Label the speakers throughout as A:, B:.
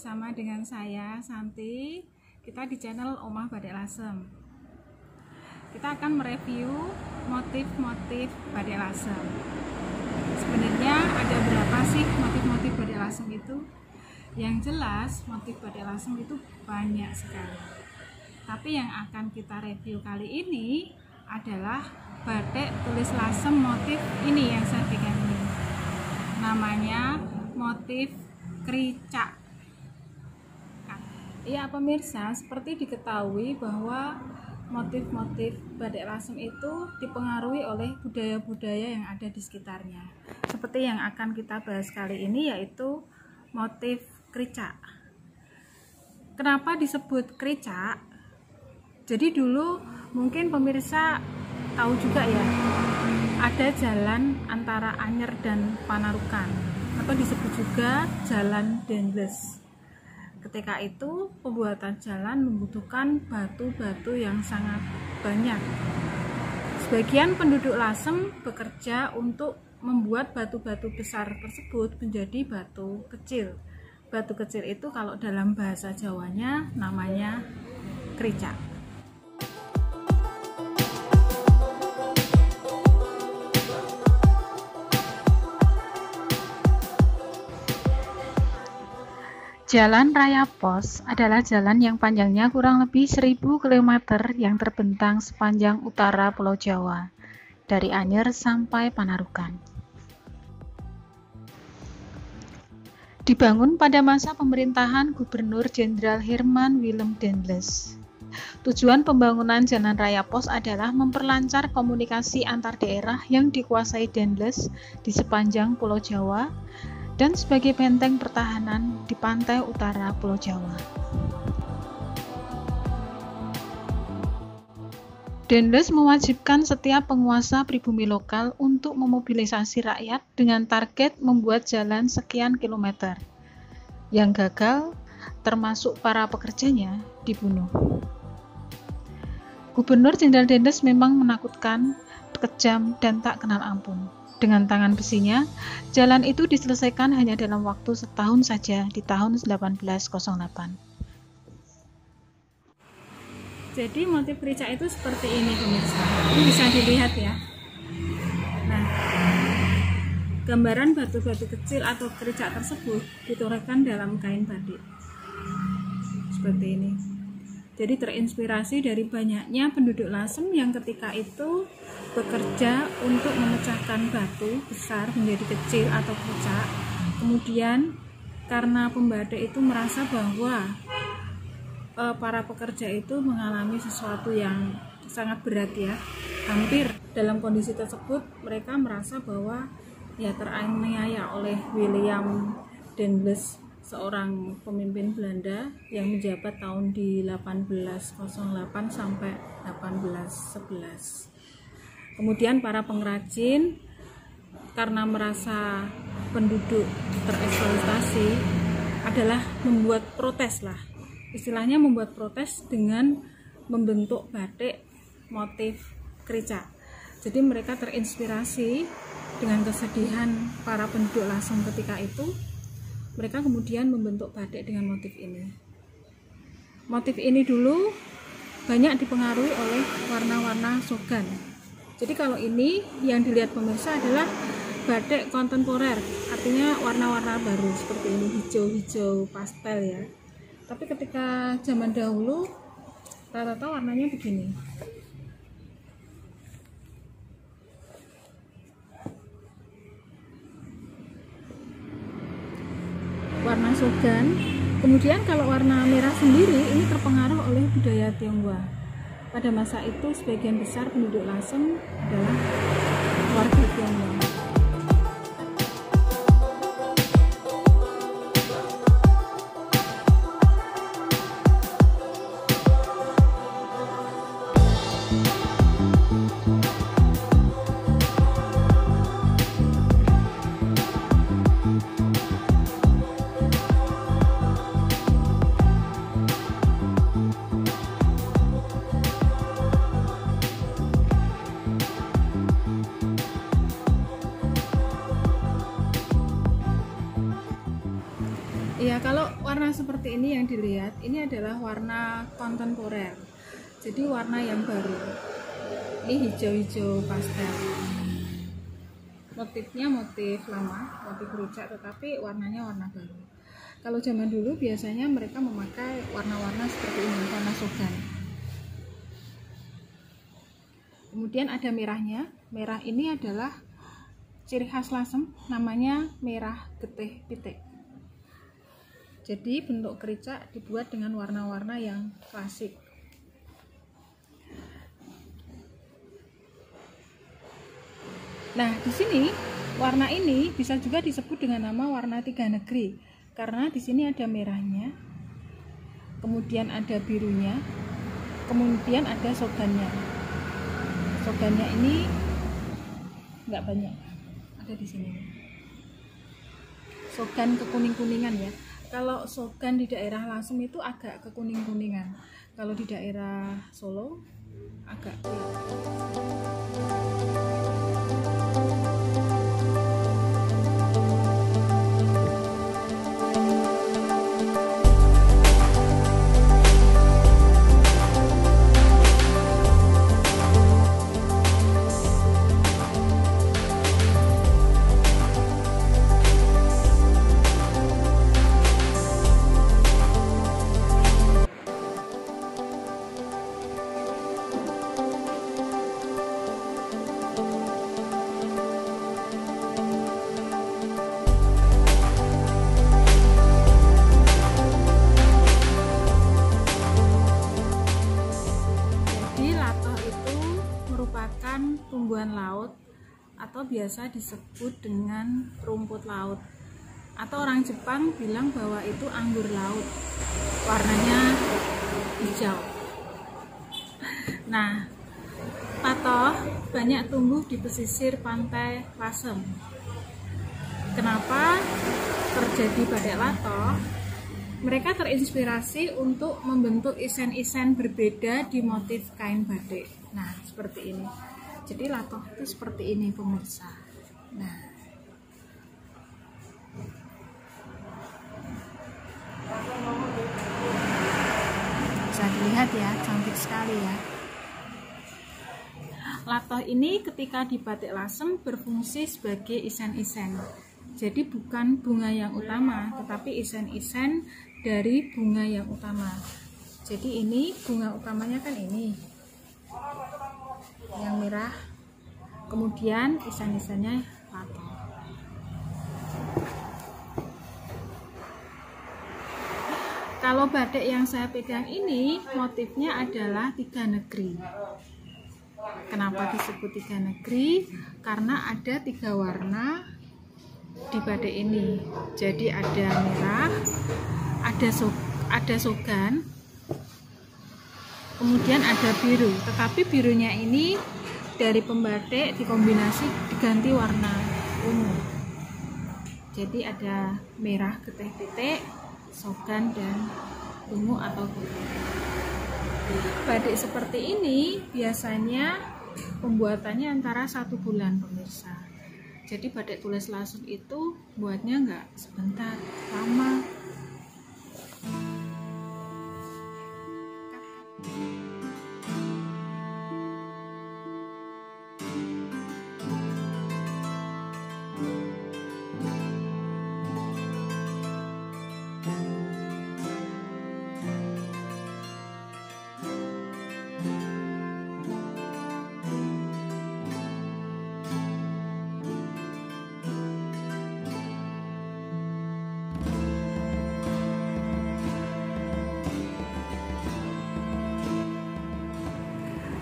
A: bersama dengan saya Santi. Kita di channel Omah Batik Lasem. Kita akan mereview motif-motif batik lasem. Sebenarnya ada berapa sih motif-motif batik lasem itu? Yang jelas motif batik lasem itu banyak sekali. Tapi yang akan kita review kali ini adalah batik tulis lasem motif ini yang saya pegang ini. Namanya motif kricak. Ya pemirsa, seperti diketahui bahwa motif-motif batik lasem itu dipengaruhi oleh budaya-budaya yang ada di sekitarnya. Seperti yang akan kita bahas kali ini yaitu motif kricak. Kenapa disebut kricak? Jadi dulu mungkin pemirsa tahu juga ya, ada jalan antara Anyer dan Panarukan atau disebut juga jalan Dendles. Ketika itu pembuatan jalan membutuhkan batu-batu yang sangat banyak. Sebagian penduduk Lasem bekerja untuk membuat batu-batu besar tersebut menjadi batu kecil. Batu kecil itu kalau dalam bahasa Jawanya namanya kricak. Jalan Raya Pos adalah jalan yang panjangnya kurang lebih 1000 km yang terbentang sepanjang utara Pulau Jawa, dari Anyer sampai Panarukan. Dibangun pada masa pemerintahan Gubernur Jenderal Herman Willem Dendles. Tujuan pembangunan Jalan Raya Pos adalah memperlancar komunikasi antar daerah yang dikuasai Dendles di sepanjang Pulau Jawa, dan sebagai benteng pertahanan di pantai utara Pulau Jawa. Dendles mewajibkan setiap penguasa pribumi lokal untuk memobilisasi rakyat dengan target membuat jalan sekian kilometer. Yang gagal, termasuk para pekerjanya, dibunuh. Gubernur Jenderal Dendles memang menakutkan, kejam, dan tak kenal ampun. Dengan tangan besinya, jalan itu diselesaikan hanya dalam waktu setahun saja di tahun 1808. Jadi motif kricak itu seperti ini pemirsa. Ini bisa dilihat ya. Nah, gambaran batu-batu kecil atau kricak tersebut ditorehkan dalam kain batik. Seperti ini. Jadi terinspirasi dari banyaknya penduduk Lasem yang ketika itu bekerja untuk memecahkan batu besar menjadi kecil atau kricak. Kemudian karena pembatik itu merasa bahwa para pekerja itu mengalami sesuatu yang sangat berat ya. Hampir dalam kondisi tersebut mereka merasa bahwa ya teraniaya oleh William Dendles, seorang pemimpin Belanda yang menjabat tahun di 1808 sampai 1811. Kemudian para pengrajin karena merasa penduduk tereksploitasi adalah membuat protes lah. Istilahnya membuat protes dengan membentuk batik motif kricak. Jadi mereka terinspirasi dengan kesedihan para penduduk Lasem ketika itu. Mereka kemudian membentuk batik dengan motif ini. Motif ini dulu banyak dipengaruhi oleh warna-warna sogan. Jadi kalau ini yang dilihat pemirsa adalah batik kontemporer, artinya warna-warna baru seperti ini, hijau-hijau pastel ya. Tapi ketika zaman dahulu rata-rata warnanya begini. Warna sogan. Kemudian kalau warna merah sendiri ini terpengaruh oleh budaya Tionghoa. Pada masa itu sebagian besar penduduk Lasem adalah warga Tionghoa. kalau warna seperti ini yang dilihat, ini adalah warna kontemporer. Jadi warna yang baru. Ini hijau-hijau pastel. Motifnya motif lama, motif rujak, tetapi warnanya warna baru. Kalau zaman dulu biasanya mereka memakai warna-warna seperti ini, warna sogan. Kemudian ada merahnya. Merah ini adalah ciri khas Lasem, namanya merah getih pitik. Jadi bentuk kericak dibuat dengan warna-warna yang klasik. Nah, di sini warna ini bisa juga disebut dengan nama warna tiga negeri, karena di sini ada merahnya, kemudian ada birunya, kemudian ada sogannya. Sogannya ini nggak banyak, ada di sini. Sogan kekuning-kuningan ya. Kalau sogan di daerah Lasem itu agak kekuning-kuningan. Kalau di daerah Solo agak tumbuhan laut atau biasa disebut dengan rumput laut, atau orang Jepang bilang bahwa itu anggur laut, warnanya hijau. Nah, patoh banyak tumbuh di pesisir pantai Lasem. Kenapa terjadi badai latoh? Mereka terinspirasi untuk membentuk isen-isen berbeda di motif kain batik. Nah, seperti ini. Jadi latoh itu seperti ini pemirsa. Nah, bisa dilihat ya, cantik sekali ya. Latoh ini ketika di batik Lasem berfungsi sebagai isen-isen. Jadi bukan bunga yang utama, tetapi isen-isen dari bunga yang utama. Jadi ini bunga utamanya kan ini yang merah, kemudian isen-isennya latoh. Kalau batik yang saya pegang ini motifnya adalah tiga negeri. Kenapa disebut tiga negeri? Karena ada tiga warna di batik ini. Jadi ada merah, ada sogan, kemudian ada biru. Tetapi birunya ini dari pembatik dikombinasi diganti warna ungu. Jadi ada merah getih pitik, sogan, dan ungu atau putih. Batik seperti ini biasanya pembuatannya antara 1 bulan pemirsa. Jadi batik tulis Lasem itu buatnya nggak sebentar, lama.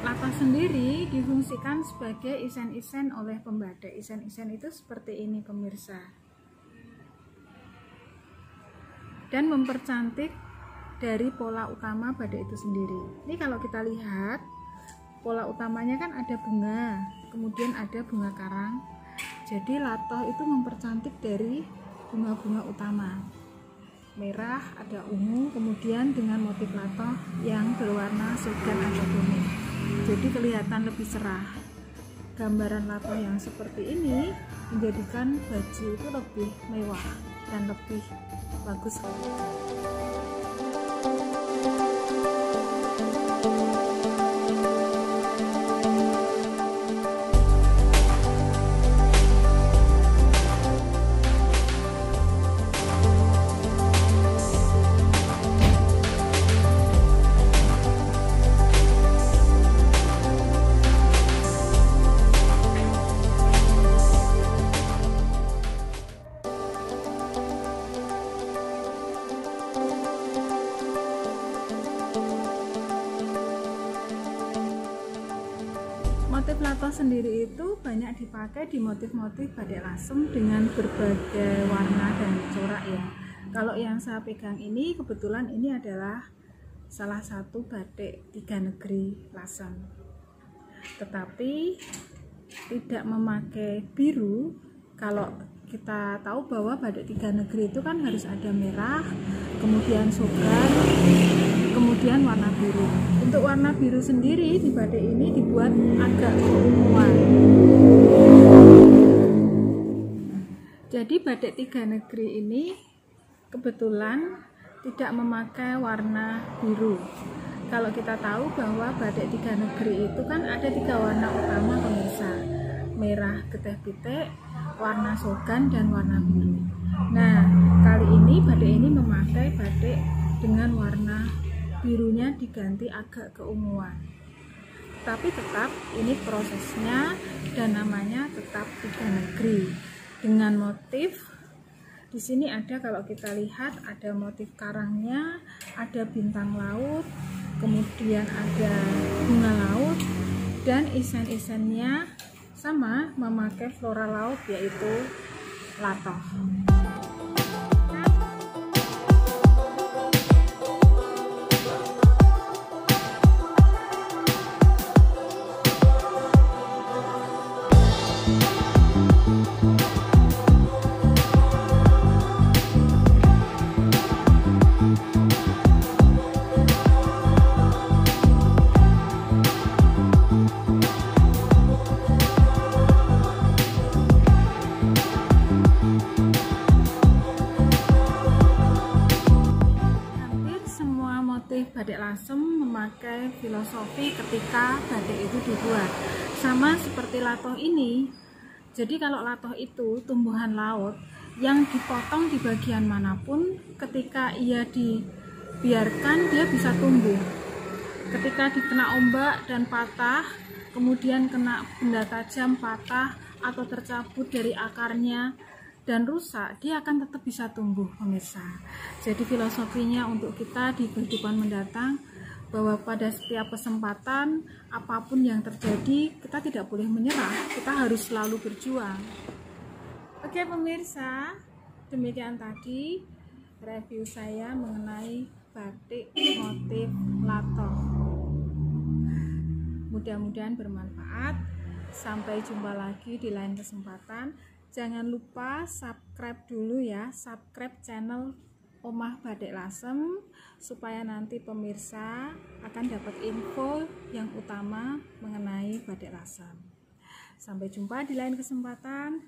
A: Latoh sendiri difungsikan sebagai isen-isen oleh pembatik. Isen-isen itu seperti ini pemirsa, dan mempercantik dari pola utama batik itu sendiri. Ini kalau kita lihat pola utamanya kan ada bunga, kemudian ada bunga karang. Jadi latoh itu mempercantik dari bunga-bunga utama. Merah, ada ungu, kemudian dengan motif latoh yang berwarna sogan atau kuning. Jadi kelihatan lebih cerah. Gambaran latoh yang seperti ini menjadikan baju itu lebih mewah. dan lebih bagus. Motif lato sendiri itu banyak dipakai di motif-motif batik lasem dengan berbagai warna dan corak ya. Kalau yang saya pegang ini kebetulan ini adalah salah satu batik 3 negeri lasem, tetapi tidak memakai biru. Kalau kita tahu bahwa batik 3 negeri itu kan harus ada merah, kemudian sogan, kemudian warna biru. Untuk warna biru sendiri di batik ini dibuat agak keunguan. Jadi batik 3 negeri ini kebetulan tidak memakai warna biru. Kalau kita tahu bahwa batik 3 negeri itu kan ada 3 warna utama pemirsa, merah, geteh pitik, warna sogan, dan warna biru. Nah, kali ini batik ini memakai batik dengan warna birunya diganti agak keunguan, tapi tetap ini prosesnya dan namanya tetap 3 negeri dengan motif. Di sini ada, kalau kita lihat ada motif karangnya, ada bintang laut, kemudian ada bunga laut, dan isen-isennya sama memakai flora laut yaitu latoh. Batik lasem memakai filosofi ketika batik itu dibuat, sama seperti latoh ini. Jadi kalau latoh itu tumbuhan laut yang dipotong di bagian manapun, ketika ia dibiarkan dia bisa tumbuh. Ketika dikena ombak dan patah, kemudian kena benda tajam patah atau tercabut dari akarnya dan rusak, dia akan tetap bisa tumbuh pemirsa. Jadi filosofinya untuk kita di kehidupan mendatang, bahwa pada setiap kesempatan apapun yang terjadi kita tidak boleh menyerah, kita harus selalu berjuang. Oke pemirsa, demikian tadi review saya mengenai batik motif latoh. Mudah-mudahan bermanfaat. Sampai jumpa lagi di lain kesempatan. Jangan lupa subscribe dulu ya, subscribe channel Omah Batik Lasem, supaya nanti pemirsa akan dapat info yang utama mengenai batik lasem. Sampai jumpa di lain kesempatan.